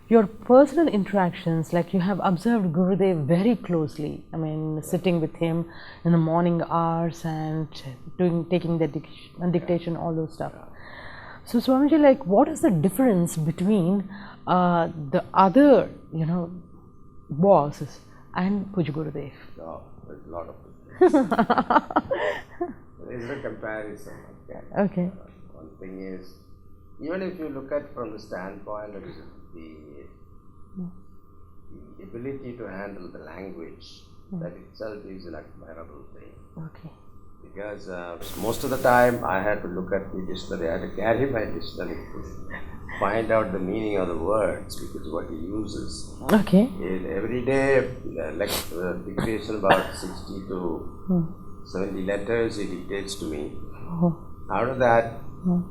your personal interactions, like you have observed Gurudev very closely, I mean, sitting with him in the morning hours and taking the dictation, all those stuff. So Swamiji, like, what is the difference between the other, bosses and Pujya Gurudev? Oh, there's a lot of difference. There is a comparison. Okay. One thing is, even if you look at from the standpoint of the ability to handle the language, that itself is an admirable thing. Okay. Because most of the time I had to look at the dictionary, I had to carry my dictionary to find out the meaning of the words, because what he uses. Okay. In every day, dictation about 60 to 70 letters he dictates to me. Out of that,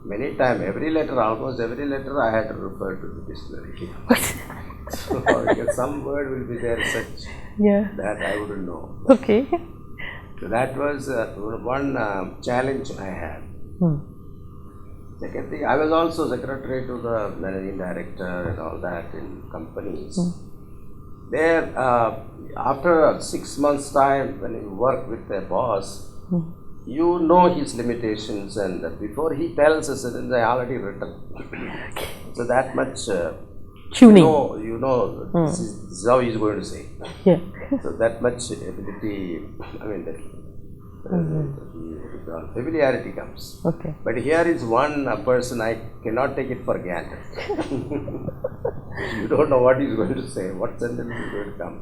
many times, almost every letter I had to refer to the dictionary. So, because some word will be there such that I wouldn't know. Okay. So that was one challenge I had. Second thing, I was also secretary to the managing director and all that in companies. There, after 6 months' time, when you work with a boss, you know his limitations, and before he tells us, it is already written. So that much tuning. You know this is how he is going to say. Yeah. So that much ability, I mean, familiarity comes. Okay. But here is one person, I cannot take it for granted. You don't know what he is going to say, what sentence is going to come,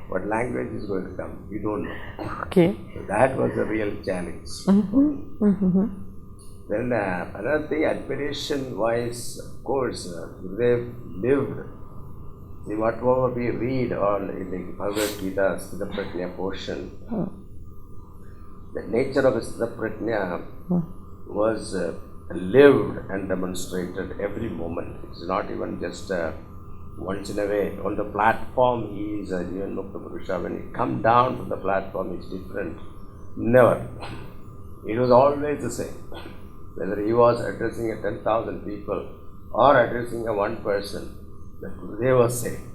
what language is going to come, you don't know. Okay. So that was a real challenge. Then another thing, admiration wise, of course, Gurudev lived. See, whatever we read on in the Bhagavad Gita, Siddha Pratnya portion, the nature of Siddha Pratnya was lived and demonstrated every moment. It's not even just once in a way. On the platform, he is a Jivanmukta Purusha. When he come down from the platform, it's different. Never. It was always the same. Whether he was addressing a 10,000 people or addressing a one person, the Gurudev was saying.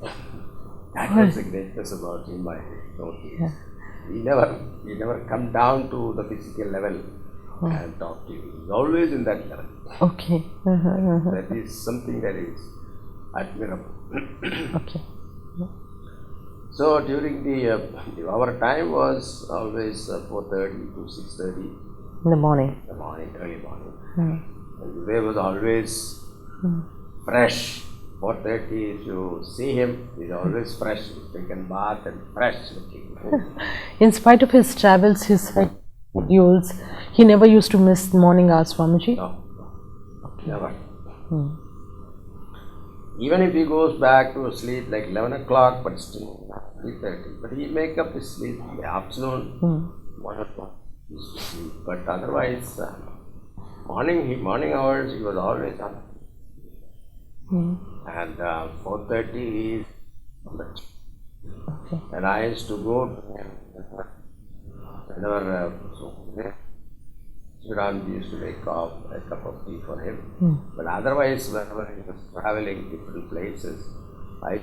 That was the greatness about him, I noticed. He never come down to the physical level and talk to you. He's always in that level. Okay. That is something that is admirable. Okay. So during our time was always 4:30 to 6:30. In the morning. Early morning. And Gurudev was always fresh. 4:30, if you see him, he's always fresh. He's taken bath and fresh looking. In spite of his travels, his schedules, he never used to miss morning hours, Swamiji? No, never. Even if he goes back to sleep like 11 o'clock, but still 3:30. But he make up his sleep in the afternoon, 1 o'clock. But otherwise, morning hours, he was always up. And 4:30 he is on the and I used to go whenever Sriramji used to make a cup of tea for him. But otherwise, whenever he was traveling different places, I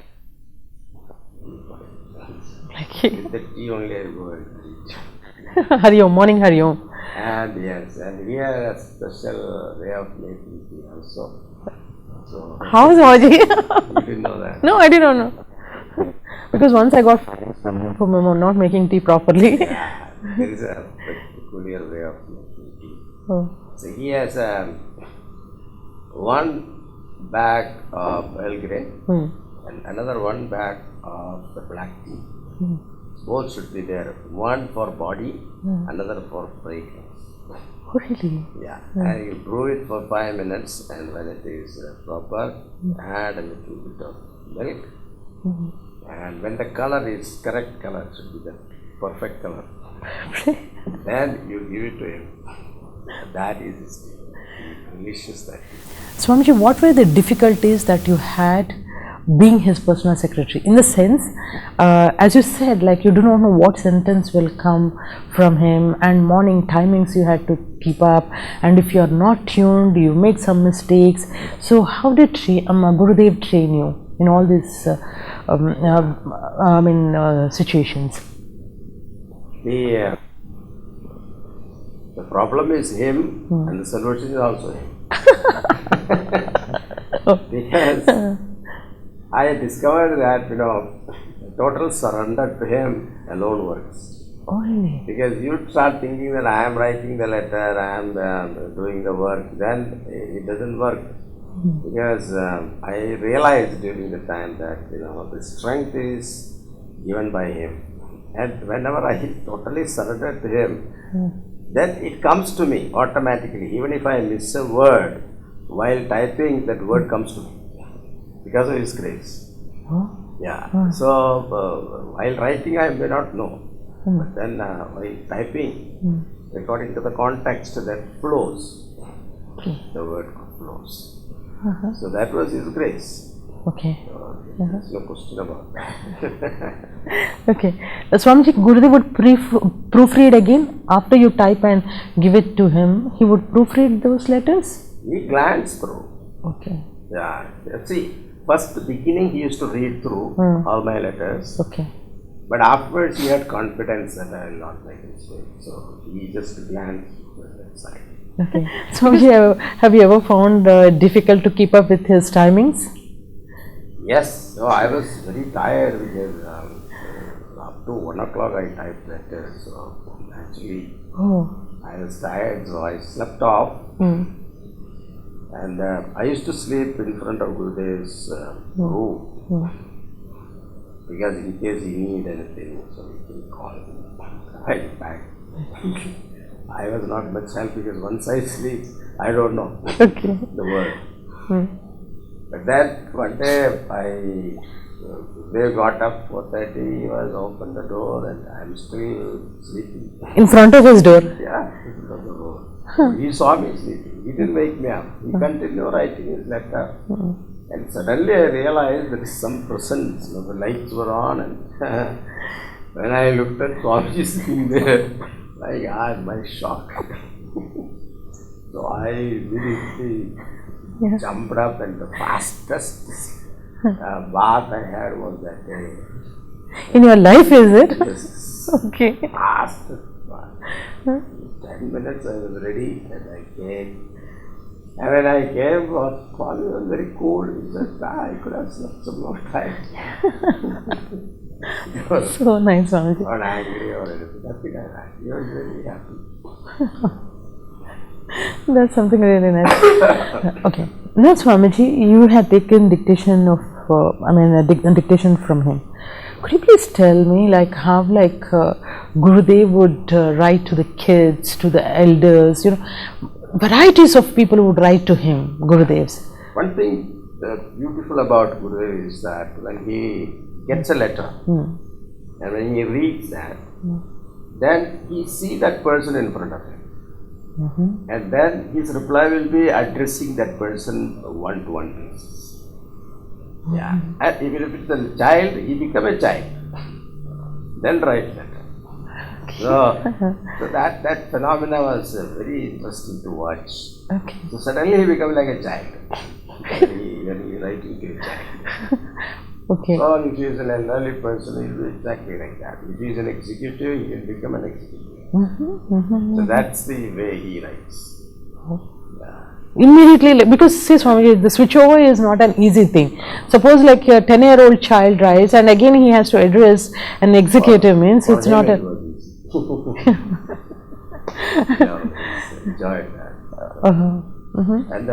with the tea only I go and eat. Hari Om, morning Hari Om. And yes, and we have a special way of making tea also. So, how, Swamiji? You didn't know that? No, I did not know. Because once I got from him not making tea properly. Yeah, there is a peculiar way of making tea. So he has one bag of Earl Grey and another one bag of the black tea. Both should be there. One for body, another for fragrance. Oh, really? Yeah, and you brew it for 5 minutes, and when it is proper, add a little bit of milk. And when the color is correct color, it should be the perfect color. Then you give it to him. That is his tea. Delicious that is. Swamiji, what were the difficulties that you had being his personal secretary? In the sense, as you said, like you do not know what sentence will come from him, and morning timings you had to keep up, and if you are not tuned, you make some mistakes. So how did Gurudev train you? in all these situations? The problem is him, and the solution is also him. Because I discovered that total surrender to him alone works. Oh, really? Because you start thinking that I am writing the letter, I am doing the work, then it doesn't work. Because I realized during the time that the strength is given by him, and whenever I totally surrender to him, then it comes to me automatically. Even if I miss a word while typing, that word comes to me because of his grace. Oh. Yeah. So while writing, I may not know, but then while typing, according to the context, that flows. The word flows. So that was his grace. Okay. So there's no question about that. Okay. Swamiji, Gurudev would proofread again after you type and give it to him. He would proofread those letters? He glanced through. Okay. Yeah. See, first the beginning he used to read through all my letters. Okay. But afterwards he had confidence that I will not make a mistake. So he just glanced to that side. Okay. Swamiji, have you ever found difficult to keep up with his timings? Yes. So I was very tired because up to 1 o'clock I typed letters. So actually I was tired, so I slept off. And I used to sleep in front of Gurudev's room. Because in case he need anything, so he can call me right back. I was not much help because once I sleep, I don't know the word. But then one day they got up 4:30, he was opened the door and I am still sleeping. In front of his door? Yeah, in front of the door. He saw me sleeping. He didn't wake me up. He continued writing his letter. And suddenly I realized there is some presence. The lights were on, and when I looked at Swamiji sitting there, my shock. So I immediately jumped up, and the fastest bath I had was that day. In your life, is it? Yes. Okay. Fastest bath. 10 minutes I was ready, and I came. And when I came, Swami was very cool. He said, I could have slept some more time. So nice, Swamiji. Not angry or anything. Nothing like that. He was very happy. That's something really nice. Okay. Now, Swamiji, you had taken dictation of, dictation from him. Could you please tell me, how, Gurudev would write to the kids, to the elders, varieties of people would write to him, Gurudev's. One thing beautiful about Gurudev is that when he gets a letter, and when he reads that, then he sees that person in front of him. And then his reply will be addressing that person one-to-one basis. Yeah. And even if it's a child, he becomes a child. Then write letter. So that phenomena was very interesting to watch. Okay. So suddenly he becomes like a child when he writing to a child. Okay. So if he is an elderly person, he will be exactly like that. If he is an executive, he will become an executive. So that's the way he writes. Yeah. Immediately, because see Swamiji, the switchover is not an easy thing. Suppose a 10-year-old child writes and again he has to address an executive, means it's not a... Enjoyed that. And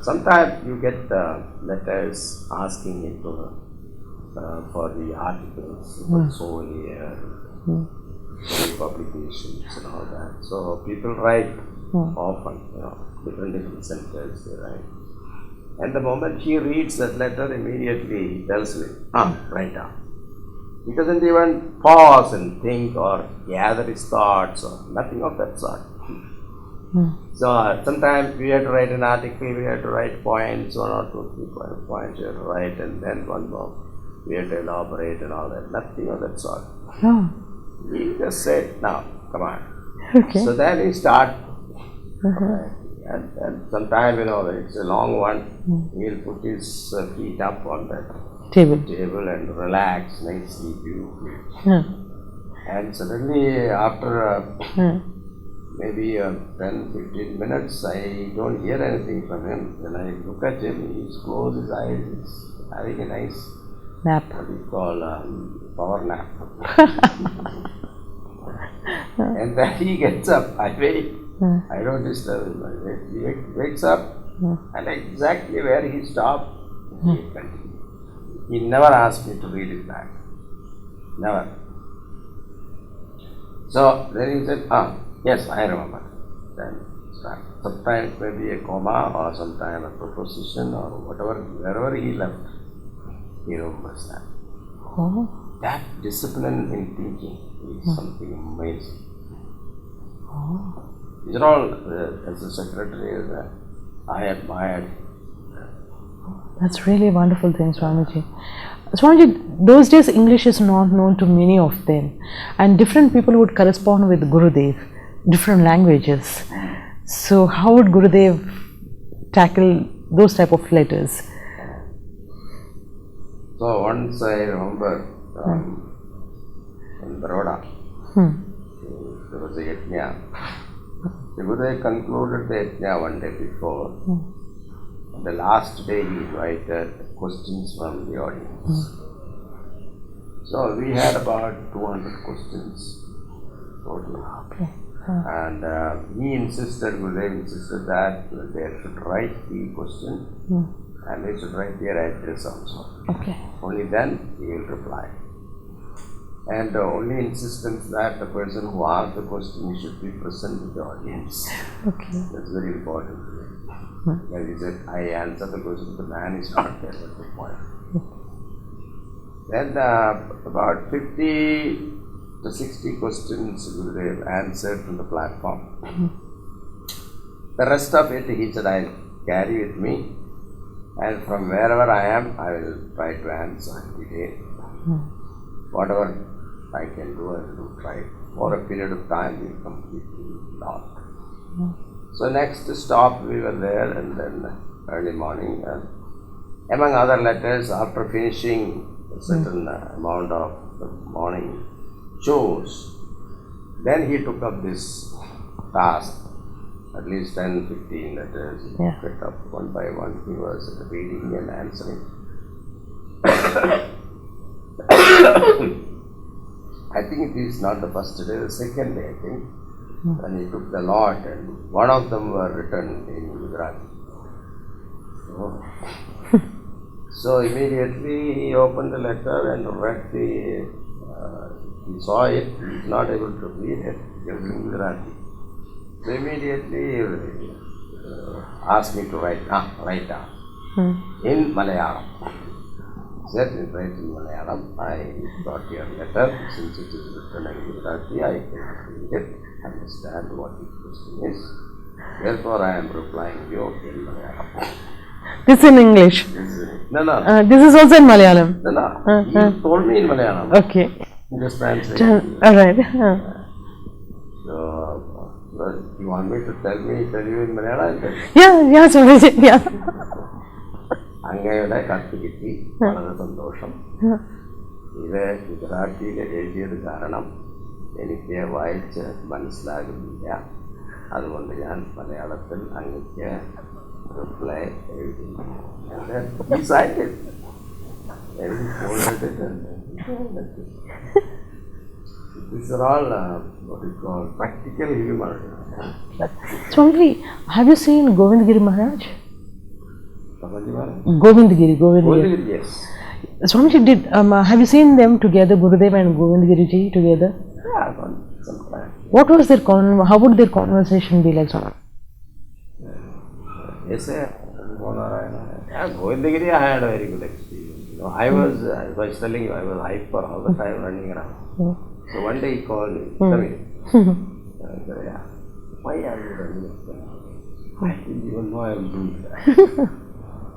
sometimes you get letters asking him for the articles, so here, publications and all that. So people write often, different centers they write. And the moment he reads that letter, immediately he tells me, write down. He doesn't even pause and think or gather his thoughts or nothing of that sort. So sometimes we have to write an article, we have to write points, 1 or 2, 3 points we have to write, and then one more we have to elaborate and all that. Nothing of that sort. He just said, now, come on. Okay. So then he starts. And sometimes, it's a long one, he'll put his feet up on the table and relax nicely, beautifully. And suddenly, after maybe 10-15 minutes, I don't hear anything from him. When I look at him, he's closed his eyes, he's having a nice nap. What we call power nap. And then he gets up. I wait. I don't disturb him. He wakes up, and exactly where he stopped, he continued. He never asked me to read it back. Never. So then he said, yes, I remember. Then start. Sometimes maybe a comma, or sometimes a proposition, or whatever, wherever he left, he remembers that. Oh. That discipline in thinking is something amazing. Oh. These are all, as a secretary, I admired. That's really a wonderful thing, Swamiji. Swamiji, those days English is not known to many of them, and different people would correspond with Gurudev, different languages. So how would Gurudev tackle those type of letters? So once I remember in Baroda, there was a yajna. The Gurudev concluded the yajna one day before. The last day he invited questions from the audience. So we had about 200 questions total. Okay. And Gurudev insisted that they should write the question and they should write their address also. Okay. Only then he will reply. And only insistence that the person who asked the question should be present with the audience. Okay. That's very important. Like he said, I answer the question, the man is not there, that's the point. Then about 50 to 60 questions Gurudev answered from the platform. The rest of it, he said, I'll carry with me, and from wherever I am, I will try to answer every day. Whatever I can do, I will try. For a period of time, we completely lost. So next stop, we were there, and then early morning, among other letters, after finishing a certain amount of the morning chores, then he took up this task, at least 10-15 letters, he took it up one by one, he was reading and answering. I think it is not the first day, the second day, I think. And he took the lot, and one of them were written in Gujarati. So immediately he opened the letter and read he saw it, he was not able to read it, it was in Gujarati. So immediately he asked me to write down in Malayalam. He said, write in Malayalam, I got your letter, since it is written in Gujarati, I can read it. Understand what the question is. Therefore, I am replying you in Malayalam. This in English? No. This is also in Malayalam? No. He told me in Malayalam. Okay. Just translate. Alright. So, you want me to tell you in Malayalam? Yeah, Swamiji, yeah. അങ്ങയുടെ കത്ത് കിട്ടി വളരെ സന്തോഷം. ഇത് ഗുജറാത്തിയിൽ എഴുതിയത് കാരണം എനിക്ക് വായിച്ച് മനസ്സിലാകുന്നില്ല, അതുകൊണ്ട് ഞാൻ മലയാളത്തിൽ അങ്ങക്ക് റിപ്ലൈ എഴുതി. ഈ side these are all what we call practical humor. Swamiji, have you seen Govindgiri Maharaj? Govindgiri, yes. Swamiji, have you seen them together, Gurudev and Govindgiri ji together? Yeah, sometimes. What was their how would their conversation be like, Swamiji? Yes, Govindgiri, I had a very good experience. I was telling you, I was hyper all the time running around. So one day he called me, come here. I said, why are you running around? I didn't even know I am doing that.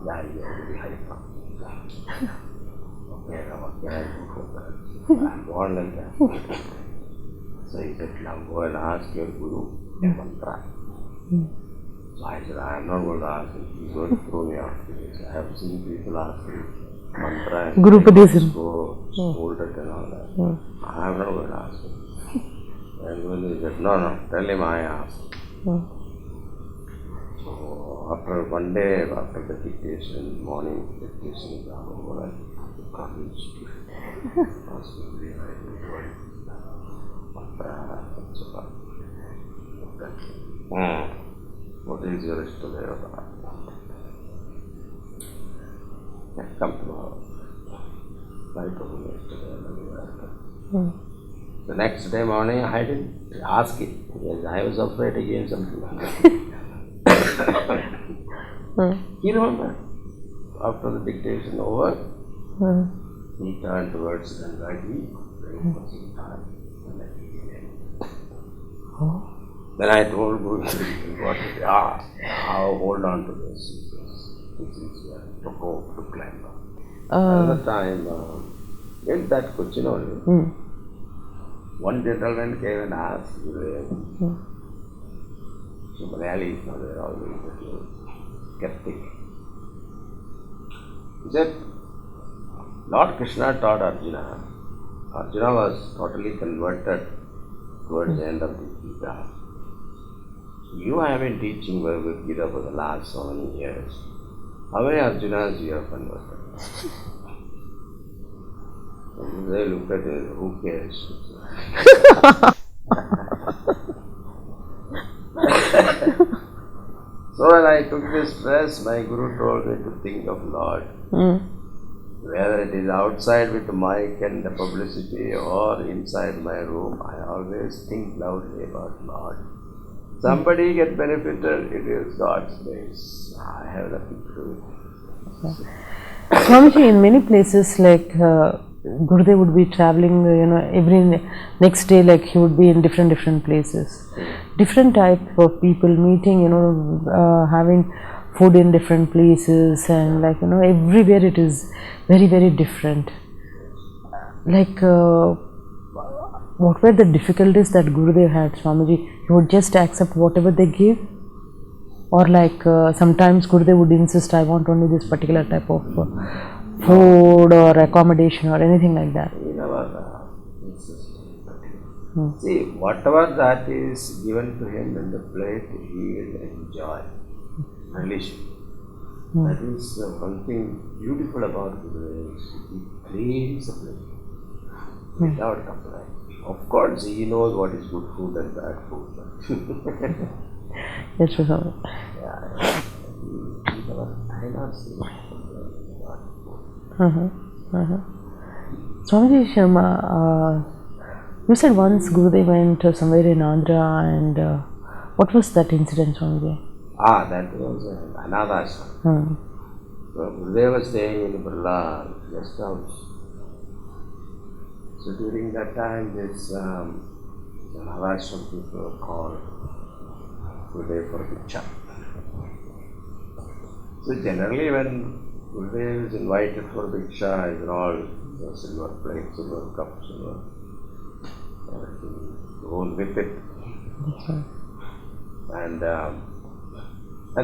Yeah, you are very hyper. Okay, what can I do for that? I'm born like that. So he said, now go and ask your guru a mantra. So I said, I am not going to ask him. He's going to throw me off this. I have seen people asking mantra and Gurupadesam. go hold it and all that. I am not going to ask him. And when he said, no, tell him I asked. So after one day, after the dictation, morning dictation is over, I come what is your Ishtadeva? Come tomorrow. The next day morning, I didn't ask it because I was afraid again something like that. He remembered. After the dictation over, he turned towards Gangadi, praying for some time, and then he came. Then I told Guru, now hold on to this. This is to go, to climb up. Another time, in that Cochin only, one gentleman came and asked Gurudev, so Malayalis, they are always skeptic. He said, Lord Krishna taught Arjuna. Arjuna was totally converted towards the end of the Gita. You have been teaching Bhagavad Gita for the last so many years. How many Arjunas you have converted? They looked at it, who cares? So when I took this stress, my Guru told me to think of Lord. Whether it is outside with the mic and the publicity or inside my room, I always think loudly about Lord. Somebody get benefited, it is God's grace. I have nothing to do with it. Swamiji, in many places, like Gurudev would be traveling, every next day, like he would be in different places. Different type of people meeting, having food in different places, and like, everywhere it is very different. Like, what were the difficulties that Gurudev had, Swamiji? He would just accept whatever they give? Or like sometimes Gurudev would insist, I want only this particular type of food or accommodation or anything like that? He never insisted. See, whatever that is given to him in the plate, he will enjoy, relish it. That is one thing beautiful about Gurudev. He cleans the plate without complaint. Of course, he knows what is good food and bad food. Yes, Swami. I not see Swamiji Sharma, you said once Gurudev went somewhere in Andhra, and what was that incident, Swamiji? That was Anadashram. So Gurudev was staying in the Birla guest house. So during that time, this Anadashram people called Gurudev for Picture. So generally when Gurudev is invited for Bhiksha, it's all silver plate, silver cup, silver goes with it. And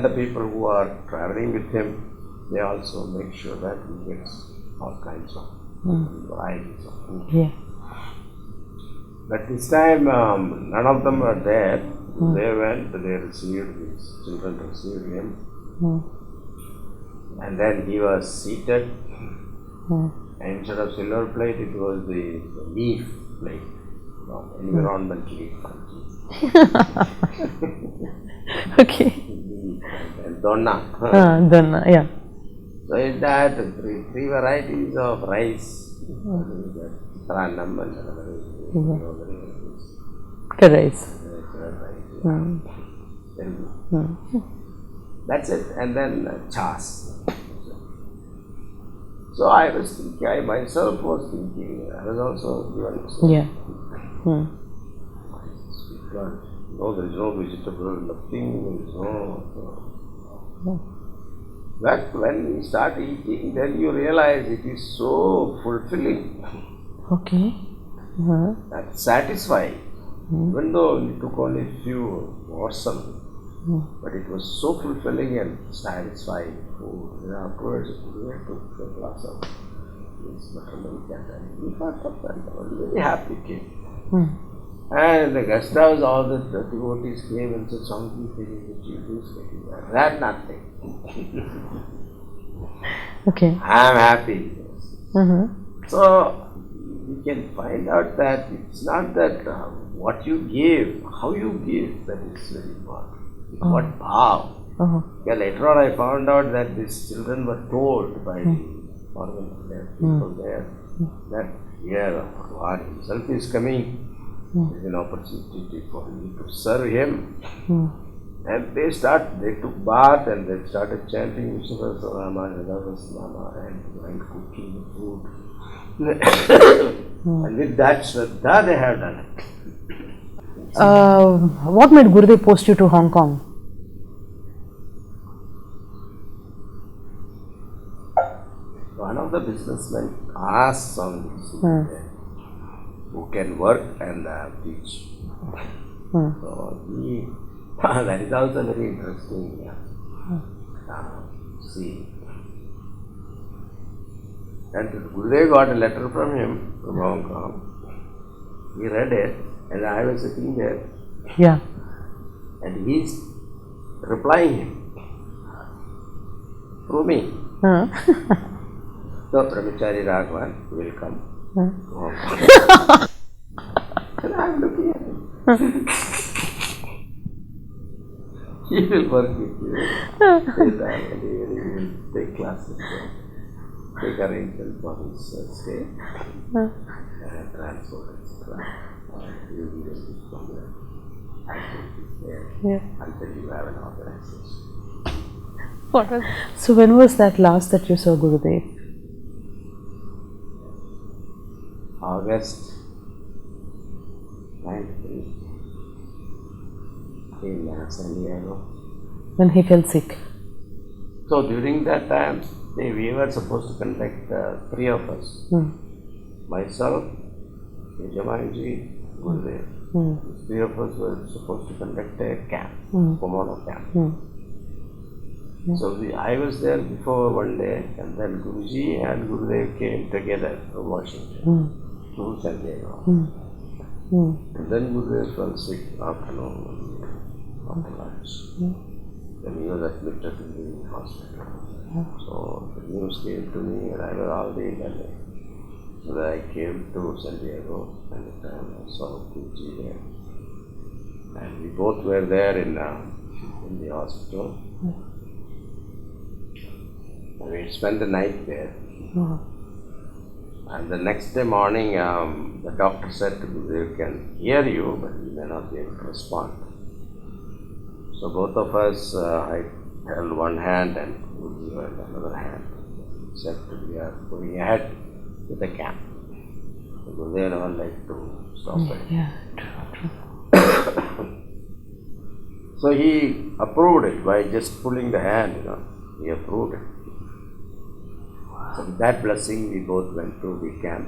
the people who are traveling with him, they also make sure that he gets all kinds of varieties of food. Yeah. But this time, none of them were there. They went, they received, his children received him. And then he was seated. And instead of silver plate, it was the leaf plate, environmentally friendly. Okay. And donna. Donna, yeah. So in that, three varieties of rice. Tranam and another Rice. That's it. And then chas. So I was thinking, I myself was thinking, I was also given. Yeah. No, there is no vegetable, nothing, there is no. But when you start eating, then you realize it is so fulfilling. Okay. That's satisfying. Even though you took only few morsels, But it was so fulfilling and satisfying food. And afterwards, we went to a glass of this buttermilk and we thought of that. I was very happy kid. And in the guest house, all the devotees came and said, "Something feeling that you do speaking that." That nothing. Okay. I am happy. So we can find out that it's not that what you give, how you give, that is very important. It's what bhav. Yeah, later on I found out that these children were told by the foreign people there that here God himself is coming. There is an opportunity for you to serve him. And they took bath and they started chanting Vishnu Salama, Salama, and cooking the food. And with that Shraddha they have done it. What made Gurudev post you to Hong Kong? One of the businessmen asked Swami who can work and teach. So he, that is also very interesting. See. And Gurudev got a letter from him from Hong Kong. He read it and I was sitting there. Yeah. And he's replying him through me. So Brahmachari Raghavan will come to Hong Kong. And I'm looking at him. He will work with you. He will take classes, take arrangement for his stay, and transport, etc. You will from there. Activities there until you have an organization. So when was that last that you saw Gurudev? August 19th in San Diego. When he fell sick? So during that time, we were supposed to conduct three of us. Myself, Yajamanji, Gurudev. Three of us were supposed to conduct a camp, Komodo camp. So I was there before one day, and then Guruji and Gurudev came together from Washington to San Diego. And then Gurudev fell sick afternoon, after lunch. Then he was admitted in the hospital. So the news came to me and I was already in LA. So I came to San Diego and I saw Guruji there. And we both were there in the hospital. And we spent the night there. And the next day morning, the doctor said to Gurudev, can hear you, but he may not be able to respond. So both of us, I held one hand and Guruji held another hand. He said we are going ahead with the camp. So Gurudev never liked to stop it. So he approved it by just pulling the hand, he approved it. So with that blessing, we both went to the camp.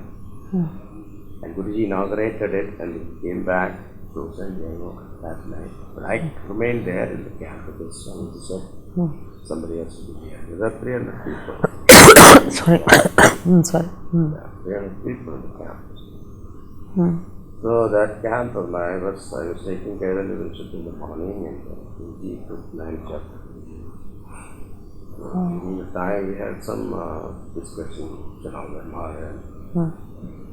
And Guruji inaugurated it and we came back to San Diego that night. But I remained there in the camp because Swami said somebody else to be here. There were 300 people. Sorry. Sorry. 300 people in the camp. So that camp, I was taking care of the worship in the morning and Guruji took lunch up. In the time we had some discussion around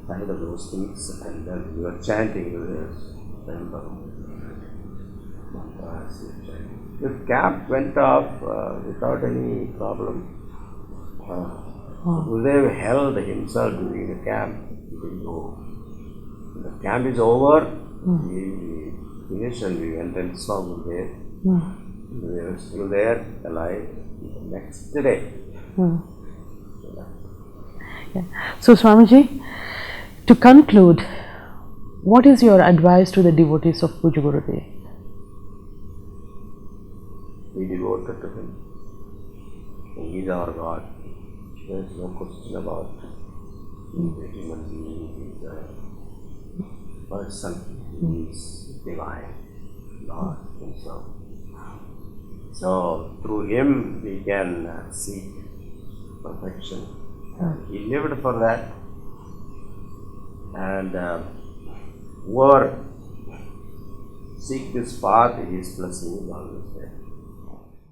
kind of those things, and then we were chanting with this. The camp went off without any problem. Gurudev held himself during the camp. He didn't go. The camp is over. We finished and we went and saw Gurudev. They were still there, alive. Next day. So Swamiji, to conclude, what is your advice to the devotees of Pujya Gurudev? Be devoted to him. He is our God. There is no question about it. He is a human being, he is a person, he is divine, Lord himself. So through him we can seek perfection. He lived for that, and whoever seek this path, his blessing is always there.